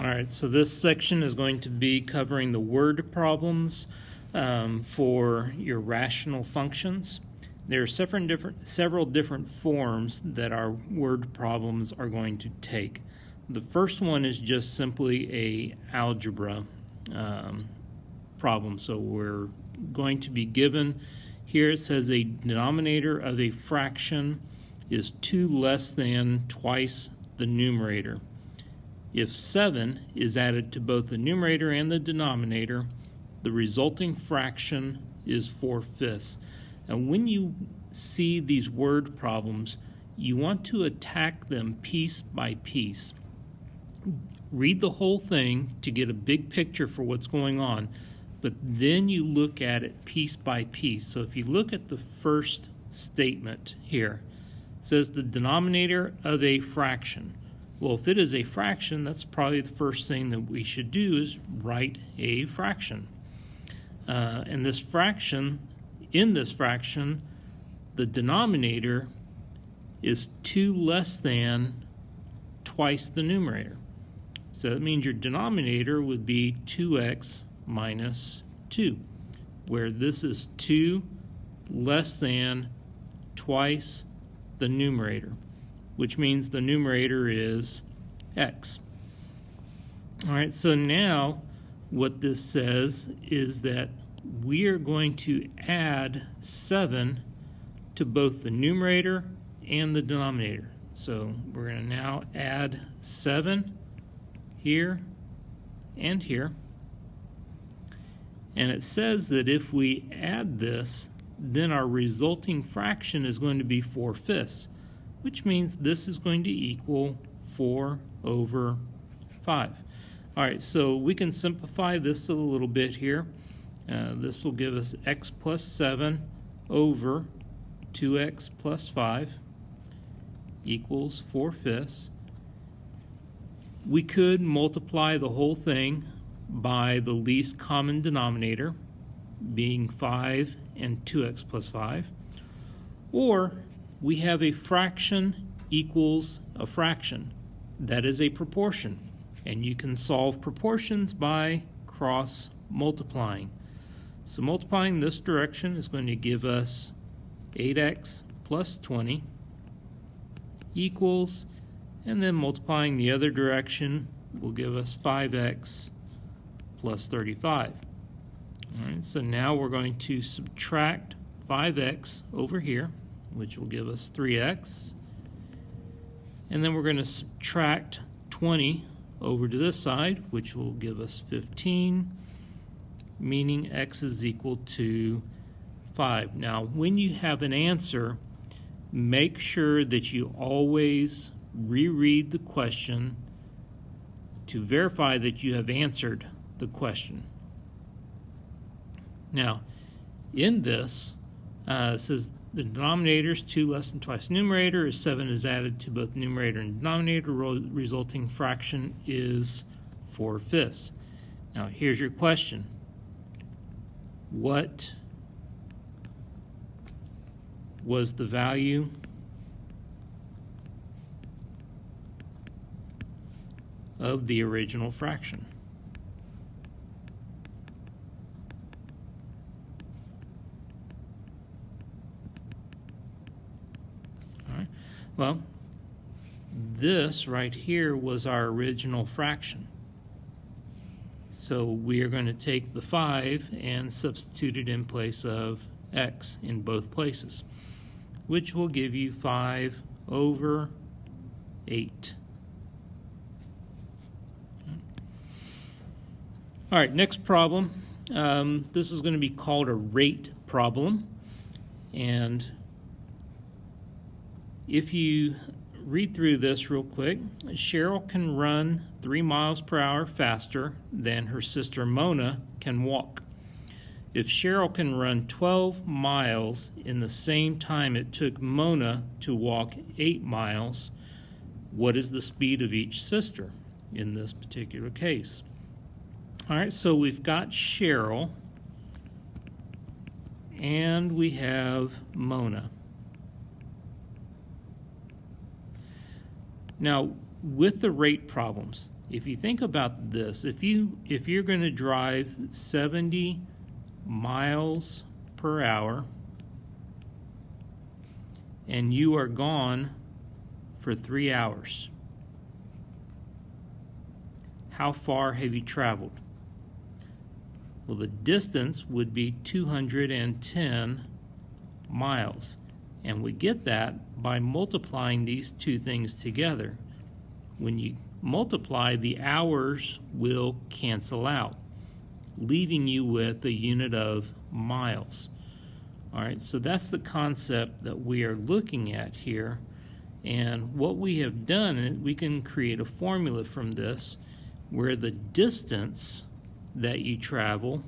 All right, so this section is going to be covering the word problems for your rational functions. There are several different forms that our word problems are going to take. The first one is just simply a algebra problem. So we're going to be given, here it says a denominator of a fraction is 2 less than twice the numerator. If 7 is added to both the numerator and the denominator, the resulting fraction is 4/5. And when you see these word problems, you want to attack them piece by piece. Read the whole thing to get a big picture for what's going on, but then you look at it piece by piece. So if you look at the first statement here, it says the denominator of a fraction. Well, if it is a fraction, that's probably the first thing that we should do is write a fraction. And this fraction, in this fraction, the denominator is 2 less than twice the numerator. So that means your denominator would be 2x minus 2, where this is 2 less than twice the numerator, which means the numerator is x. All right, so now what this says is that we are going to add 7 to both the numerator and the denominator. So we're going to now add 7 here and here. And it says that if we add this, then our resulting fraction is going to be 4/5, which means this is going to equal 4/5. All right, so we can simplify this a little bit here. This will give us x plus 7 over 2x plus 5 equals 4/5. We could multiply the whole thing by the least common denominator, being 5 and 2x plus 5. Or we have a fraction equals a fraction. That is a proportion. And you can solve proportions by cross multiplying. So multiplying this direction is going to give us 8x plus 20 equals, and then multiplying the other direction will give us 5x plus 35. All right, so now we're going to subtract 5x over here, which will give us 3x. And then we're going to subtract 20 over to this side, which will give us 15, meaning x is equal to 5. Now, when you have an answer, make sure that you always reread the question to verify that you have answered the question. Now, in this, it says the denominator is 2 less than twice the numerator, as 7 is added to both numerator and denominator, resulting fraction is 4/5. Now, here's your question. What was the value of the original fraction? All right. Well, this right here was our original fraction. So we are going to take the 5 and substitute it in place of x in both places, which will give you 5/8. All right, next problem. This is going to be called a rate problem. And if you read through this real quick, Cheryl can run 3 miles per hour faster than her sister Mona can walk. If Cheryl can run 12 miles in the same time it took Mona to walk 8 miles, what is the speed of each sister in this particular case? All right, so we've got Cheryl and we have Mona. Now, with the rate problems, if you think about this, if you're going to drive 70 miles per hour and you are gone for 3 hours, how far have you traveled? Well, the distance would be 210 miles, and we get that by multiplying these two things together. When you multiply, the hours will cancel out, leaving you with a unit of miles. All right, so that's the concept that we are looking at here. And what we have done is we can create a formula from this where the distance that you travel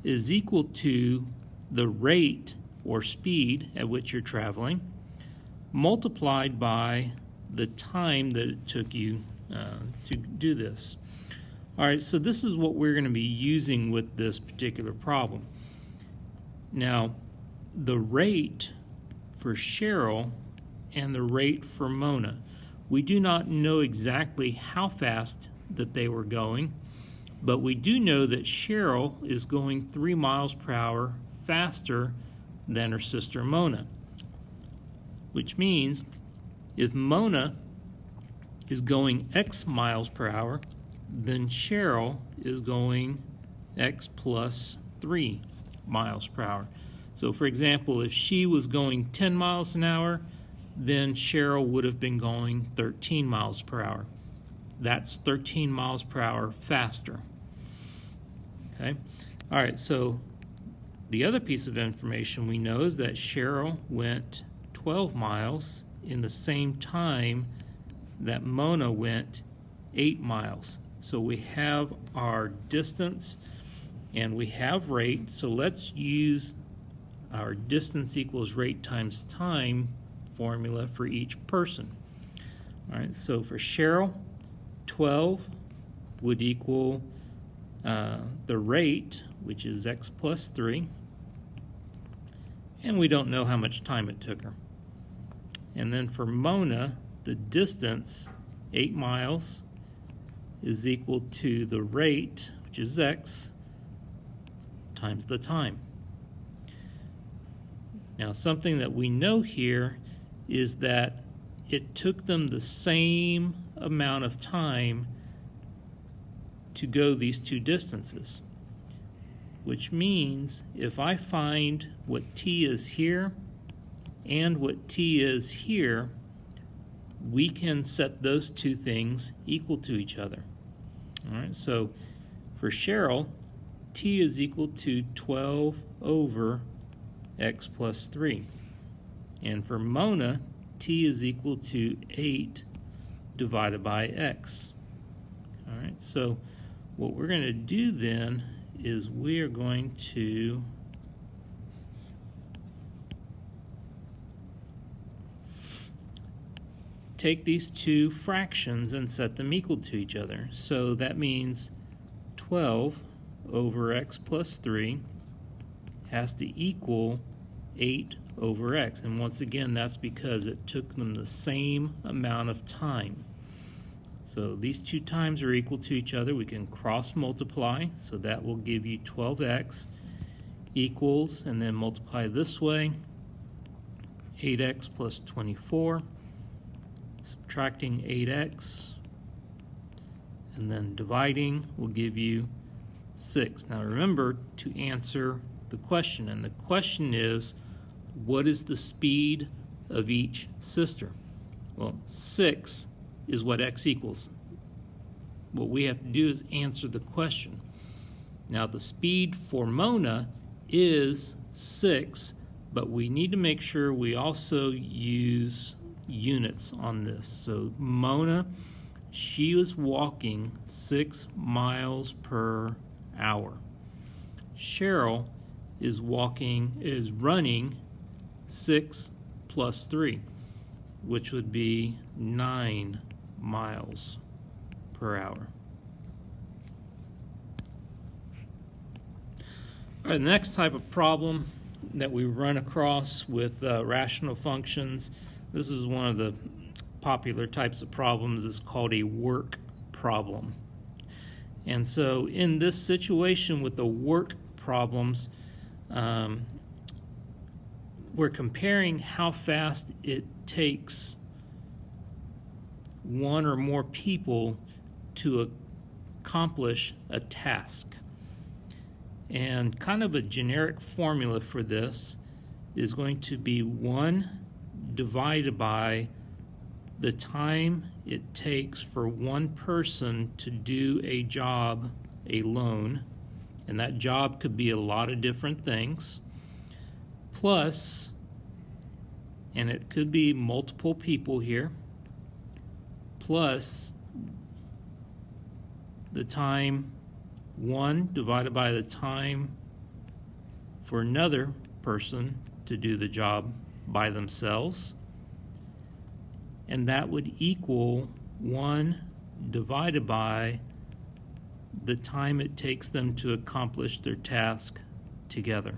is equal to the rate or speed at which you're traveling multiplied by the time that it took you to do this. All right, so this is what we're going to be using with this particular problem. Now, the rate for Cheryl and the rate for Mona, we do not know exactly how fast that they were going, but we do know that Cheryl is going 3 miles per hour faster than her sister Mona, which means if Mona is going X miles per hour, then Cheryl is going X plus 3 miles per hour. So for example, if she was going 10 miles an hour, then Cheryl would have been going 13 miles per hour. That's 13 miles per hour faster. Okay? All right, so the other piece of information we know is that Cheryl went 12 miles in the same time that Mona went 8 miles. So we have our distance and we have rate, so let's use our distance equals rate times time formula for each person. All right, so for Cheryl, 12 would equal the rate, which is X plus 3, and we don't know how much time it took her. And then for Mona, the distance, 8 miles, is equal to the rate, which is X, times the time. Now, something that we know here is that it took them the same amount of time to go these two distances, which means if I find what t is here and what t is here, we can set those two things equal to each other. All right, so for Cheryl, t is equal to 12 over x plus 3. And for Mona, t is equal to 8 divided by x. All right, so what we're going to do then is we are going to take these two fractions and set them equal to each other. So that means 12 over x plus 3 has to equal 8 over x. And once again, that's because it took them the same amount of time. So these two times are equal to each other. We can cross multiply, so that will give you 12x equals, and then multiply this way, 8x plus 24, subtracting 8x, and then dividing will give you 6. Now remember to answer the question, and the question is, what is the speed of each sister? Well, 6 is what x equals. What we have to do is answer the question. Now the speed for Mona is 6, but we need to make sure we also use units on this. So Mona, she was walking 6 miles per hour. Cheryl is running 6 plus 3, which would be 9 miles per hour. All right, the next type of problem that we run across with rational functions, this is one of the popular types of problems is called a work problem. And so in this situation with the work problems, we're comparing how fast it takes one or more people to accomplish a task. And kind of a generic formula for this is going to be 1 divided by the time it takes for one person to do a job alone, and that job could be a lot of different things, plus, and it could be multiple people here, plus the time 1 divided by the time for another person to do the job by themselves, and that would equal 1 divided by the time it takes them to accomplish their task together.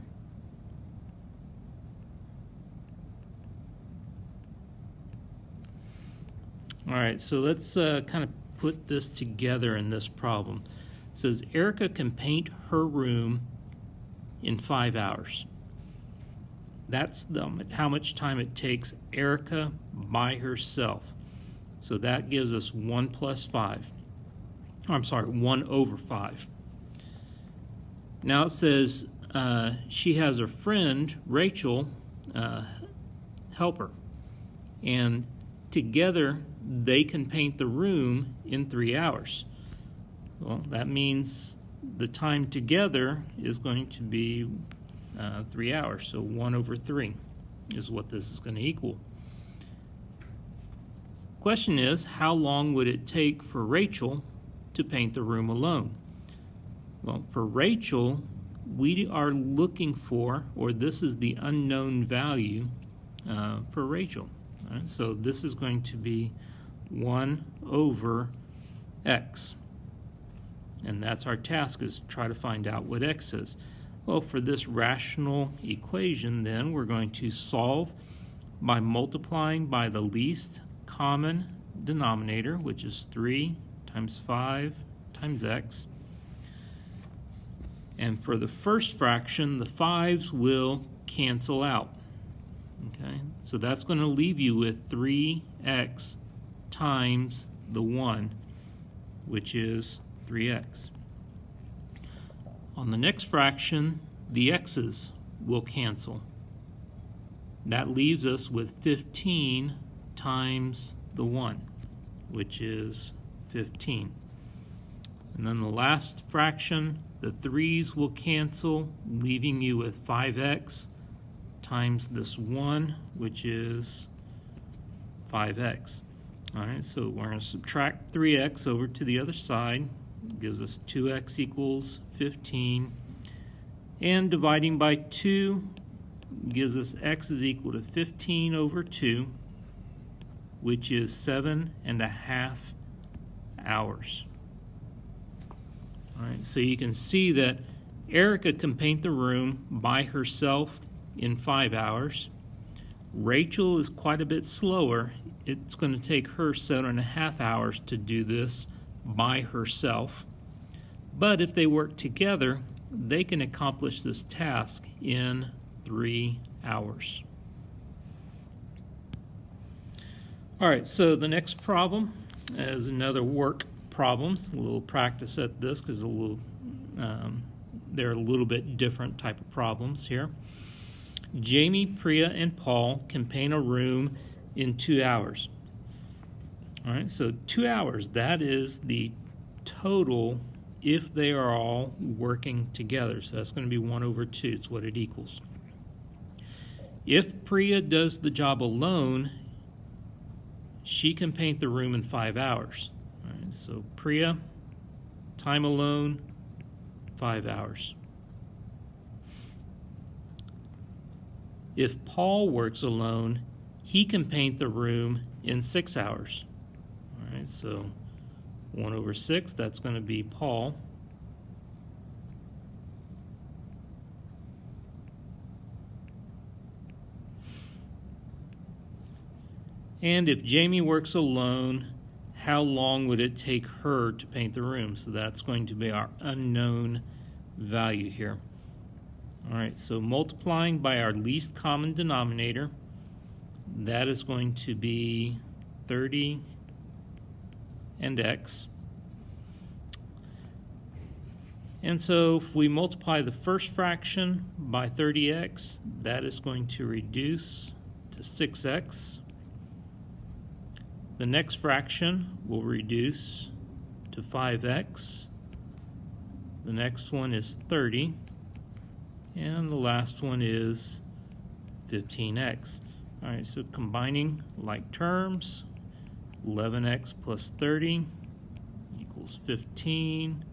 All right, so let's kind of put this together in this problem. It says Erica can paint her room in 5 hours. That's how much time it takes Erica by herself. So that gives us 1 plus 5. I'm sorry, 1 over 5. Now it says she has a friend, Rachel, help her. And together they can paint the room in 3 hours. Well, that means the time together is going to be 3 hours, so 1 over 3 is what this is going to equal. Question is, how long would it take for Rachel to paint the room alone? Well, for Rachel, we are looking for, or this is the unknown value for Rachel. All right, so this is going to be 1 over x. And that's our task, is to try to find out what x is. Well, for this rational equation, then, we're going to solve by multiplying by the least common denominator, which is 3 times 5 times x. And for the first fraction, the 5's will cancel out. Okay, so that's going to leave you with 3x times the 1, which is 3x. On the next fraction, the x's will cancel. That leaves us with 15 times the 1, which is 15. And then the last fraction, the 3's will cancel, leaving you with 5x times this 1, which is 5x. All right, so we're going to subtract 3x over to the other side. It gives us 2x equals 15. And dividing by 2 gives us x is equal to 15 over 2, which is 7.5 hours. All right, so you can see that Erica can paint the room by herself in 5 hours. Rachel is quite a bit slower. It's going to take her 7.5 hours to do this by herself. But if they work together, they can accomplish this task in 3 hours. All right, so the next problem is another work problem. A little practice at this because they're a little bit different type of problems here. Jamie, Priya, and Paul can paint a room in 2 hours. All right, so 2 hours, that is the total if they are all working together. So that's going to be 1 over 2. It's what it equals. If Priya does the job alone, she can paint the room in 5 hours. All right, so Priya, time alone, 5 hours. If Paul works alone, he can paint the room in 6 hours. All right, so 1 over 6, that's going to be Paul. And if Jamie works alone, how long would it take her to paint the room? So that's going to be our unknown value here. All right, so multiplying by our least common denominator, that is going to be 30 and x. And so if we multiply the first fraction by 30x, that is going to reduce to 6x. The next fraction will reduce to 5x. The next one is 30. And the last one is 15x. All right, so combining like terms, 11x plus 30 equals 15.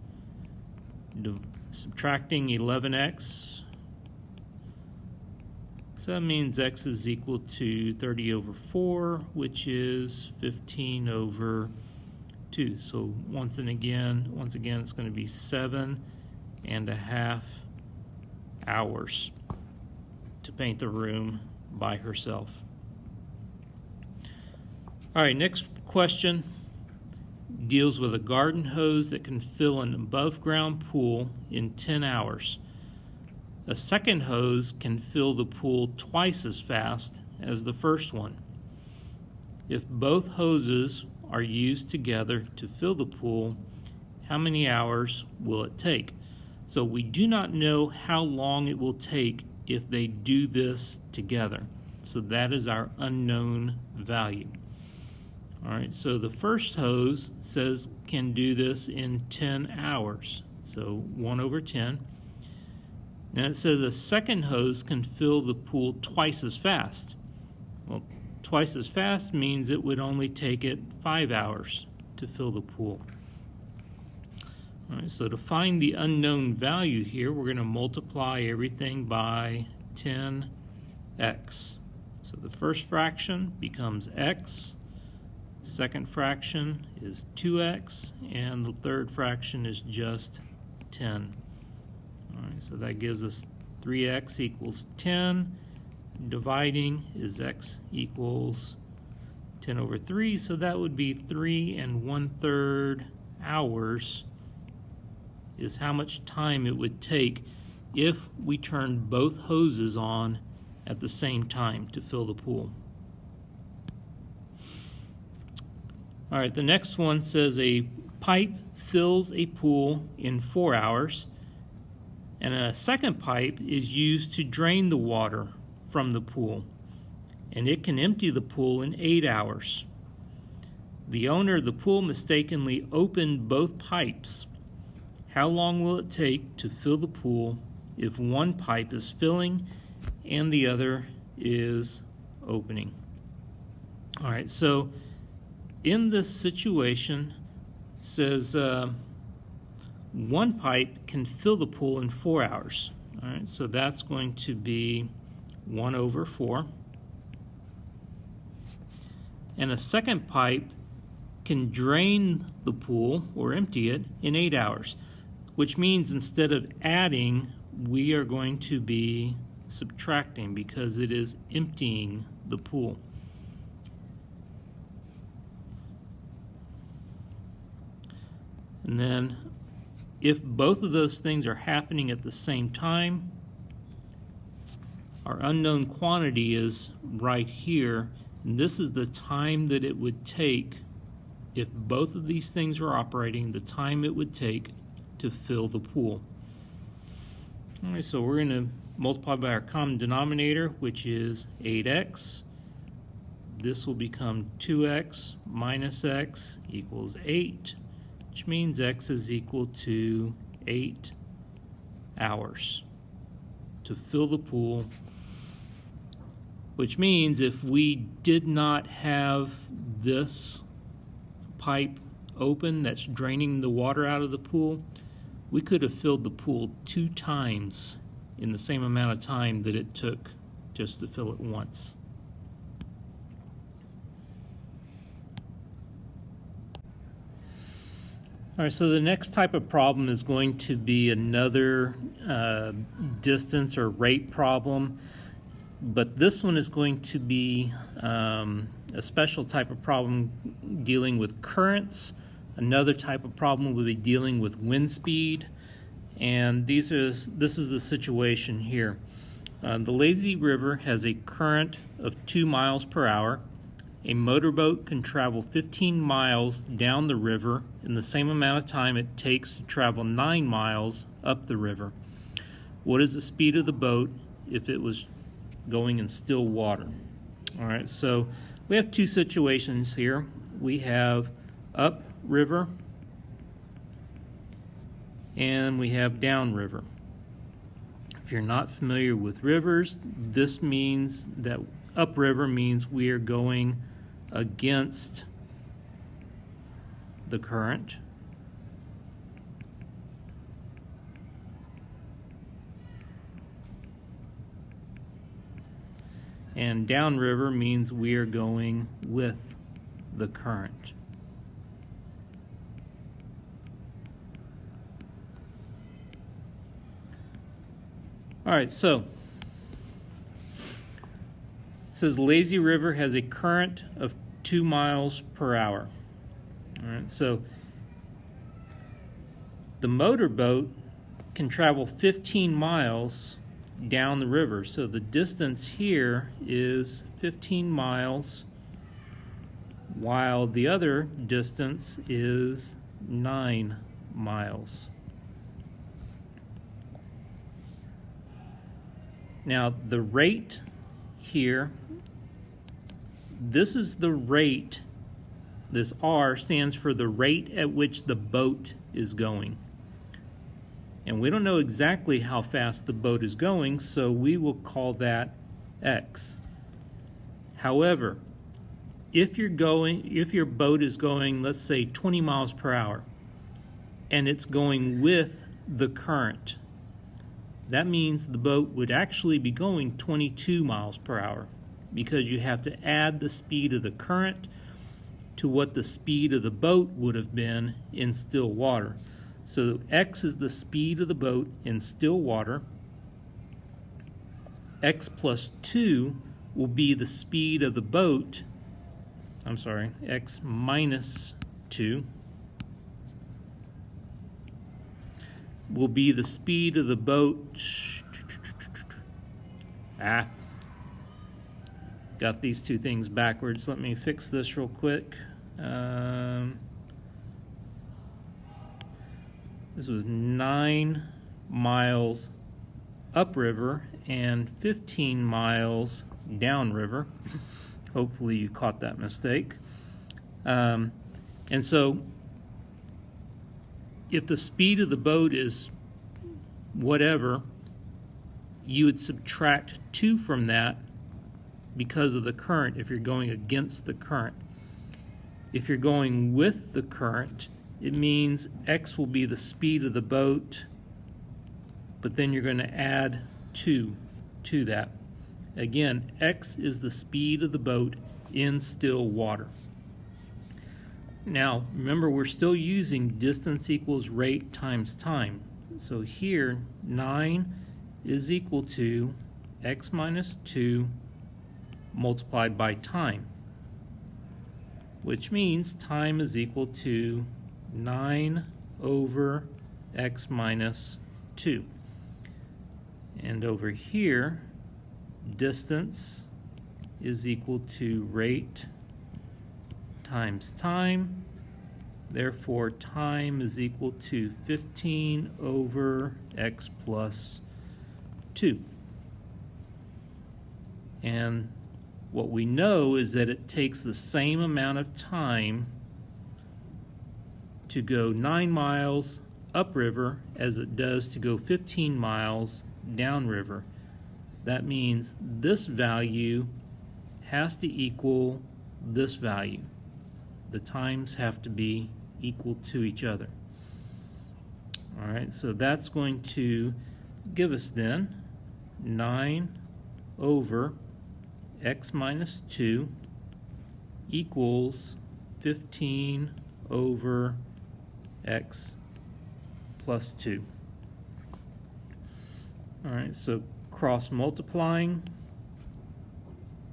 Subtracting 11x, so that means x is equal to 30 over 4, which is 15 over 2. So once again, it's going to be 7.5 hours to paint the room by herself. All right, next question deals with a garden hose that can fill an above-ground pool in 10 hours. A second hose can fill the pool twice as fast as the first one. If both hoses are used together to fill the pool, how many hours will it take? So we do not know how long it will take if they do this together. So that is our unknown value. All right, so the first hose says can do this in 10 hours, so 1 over 10. Now it says a second hose can fill the pool twice as fast. Well, twice as fast means it would only take it 5 hours to fill the pool. All right, so to find the unknown value here, we're going to multiply everything by 10x. So the first fraction becomes x. Second fraction is 2x, and the third fraction is just 10. All right, so that gives us 3x equals 10. Dividing is x equals 10 over 3, so that would be 3 1/3 hours is how much time it would take if we turned both hoses on at the same time to fill the pool. All right, the next one says a pipe fills a pool in 4 hours, and a second pipe is used to drain the water from the pool, and it can empty the pool in 8 hours. The owner of the pool mistakenly opened both pipes. How long will it take to fill the pool if one pipe is filling and the other is opening? All right, so in this situation, says one pipe can fill the pool in 4 hours. All right, so that's going to be 1 over 4. And a second pipe can drain the pool or empty it in 8 hours, which means instead of adding, we are going to be subtracting because it is emptying the pool. And then if both of those things are happening at the same time, our unknown quantity is right here, and this is the time that it would take if both of these things are operating, the time it would take to fill the pool. All right, so we're going to multiply by our common denominator, which is 8x. This will become 2x minus x equals 8. Which means x is equal to 8 hours to fill the pool, which means if we did not have this pipe open that's draining the water out of the pool, we could have filled the pool 2 times in the same amount of time that it took just to fill it once. All right, so the next type of problem is going to be another distance or rate problem, but this one is going to be a special type of problem dealing with currents. Another type of problem will be dealing with wind speed. And this is the situation here. The Lazy River has a current of 2 miles per hour. A motorboat can travel 15 miles down the river in the same amount of time it takes to travel 9 miles up the river. What is the speed of the boat if it was going in still water? All right, so we have two situations here. We have upriver and we have downriver. If you're not familiar with rivers, this means that upriver means we are going against the current. And downriver means we are going with the current. All right, so it says Lazy River has a current of 2 miles per hour. All right, so the motorboat can travel 15 miles down the river. So the distance here is 15 miles, while the other distance is 9 miles. Now the rate here, this is the rate, this R stands for the rate at which the boat is going. And we don't know exactly how fast the boat is going, so we will call that X. However, if your boat is going, let's say 20 miles per hour, and it's going with the current, that means the boat would actually be going 22 miles per hour, because you have to add the speed of the current to what the speed of the boat would have been in still water. So X is the speed of the boat in still water. X plus 2 will be the speed of the boat, X minus 2 will be the speed of the boat. Got these two things backwards. Let me fix this real quick. This was 9 miles upriver and 15 miles downriver. Hopefully you caught that mistake. And so if the speed of the boat is whatever, you would subtract 2 from that because of the current if you're going against the current. If you're going with the current, it means X will be the speed of the boat, but then you're going to add 2 to that. Again, X is the speed of the boat in still water. Now, remember, we're still using distance equals rate times time. So here, 9 is equal to X minus 2 multiplied by time, which means time is equal to 9 over X minus 2. And over here, distance is equal to rate times time. Therefore, time is equal to 15 over X plus 2. And what we know is that it takes the same amount of time to go 9 miles upriver as it does to go 15 miles downriver. That means this value has to equal this value. The times have to be equal to each other. All right, so that's going to give us then 9 over X minus 2 equals 15 over X plus 2. All right, so cross multiplying,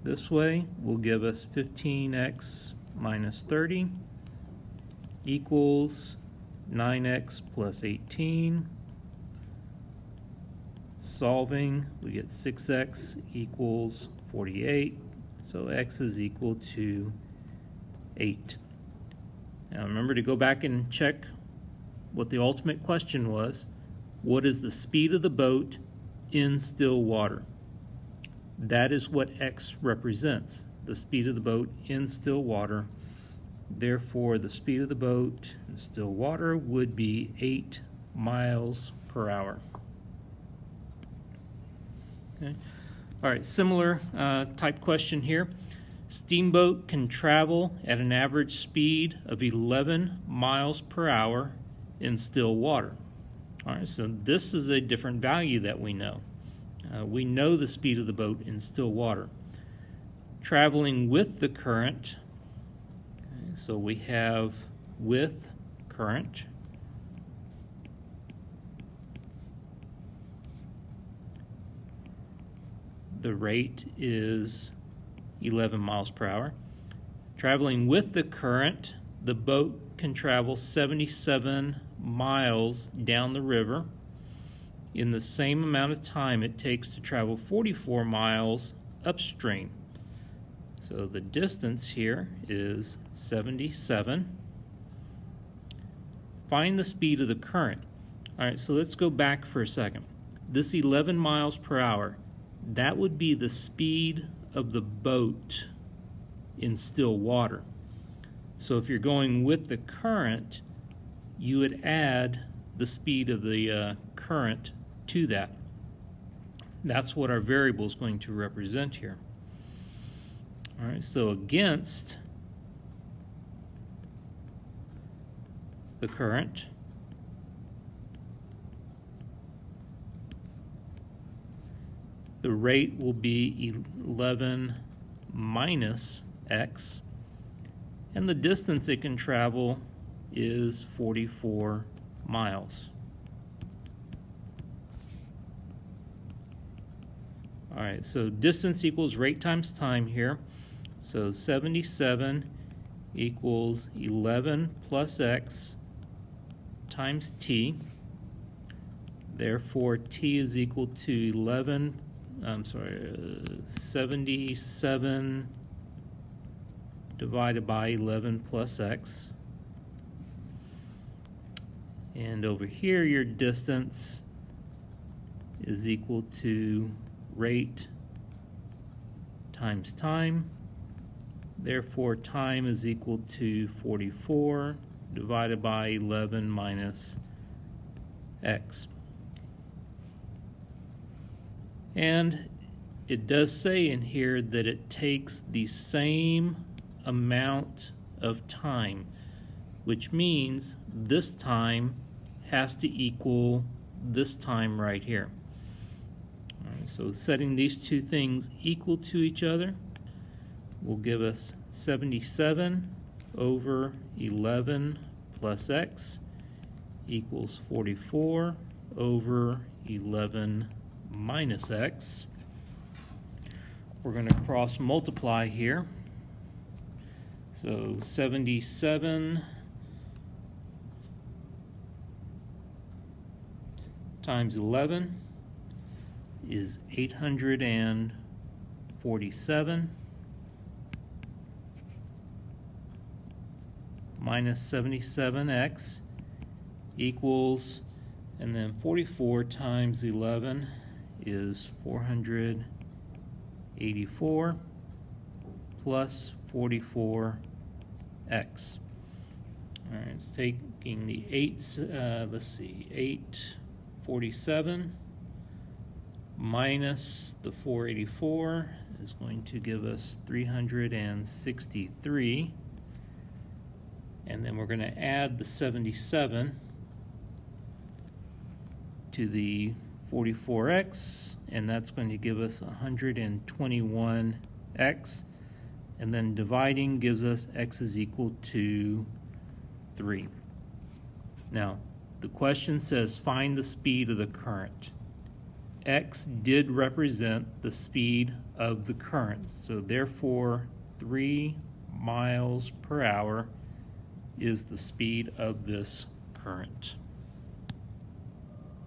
this way will give us 15x minus 30 equals 9x plus 18. Solving, we get 6x equals 48, so x is equal to 8. Now remember to go back and check what the ultimate question was. What is the speed of the boat in still water? That is what x represents, the speed of the boat in still water. Therefore, the speed of the boat in still water would be 8 miles per hour. Okay. All right, similar type question here. Steamboat can travel at an average speed of 11 miles per hour in still water. All right, so this is a different value that we know. We know the speed of the boat in still water. Traveling with the current, okay, so we have with current. The rate is 11 miles per hour. Traveling with the current, the boat can travel 77 miles down the river in the same amount of time it takes to travel 44 miles upstream. So the distance here is 77. Find the speed of the current. All right, so let's go back for a second. This 11 miles per hour, that would be the speed of the boat in still water. So if you're going with the current, you would add the speed of the current to that. That's what our variable is going to represent here. All right, so against the current, the rate will be 11 minus x, and the distance it can travel is 44 miles. All right, so distance equals rate times time here. So 77 equals 11 plus x times t. Therefore, t is equal to 77 divided by 11 plus x. And over here, your distance is equal to rate times time. Therefore, time is equal to 44 divided by 11 minus x. And it does say in here that it takes the same amount of time, which means this time has to equal this time right here. All right, so setting these two things equal to each other will give us 77 over 11 plus x equals 44 over 11 minus x. We're going to cross multiply here. So 77 times 11 is 847 minus 77x equals, and then 44 times 11 is 484 plus 44x. All right, it's taking the 847 minus the 484 is going to give us 363. And then we're going to add the 77 to the 44x, and that's going to give us 121x. And then dividing gives us x is equal to 3. Now, the question says find the speed of the current. x did represent the speed of the current. So therefore, 3 miles per hour is the speed of this current.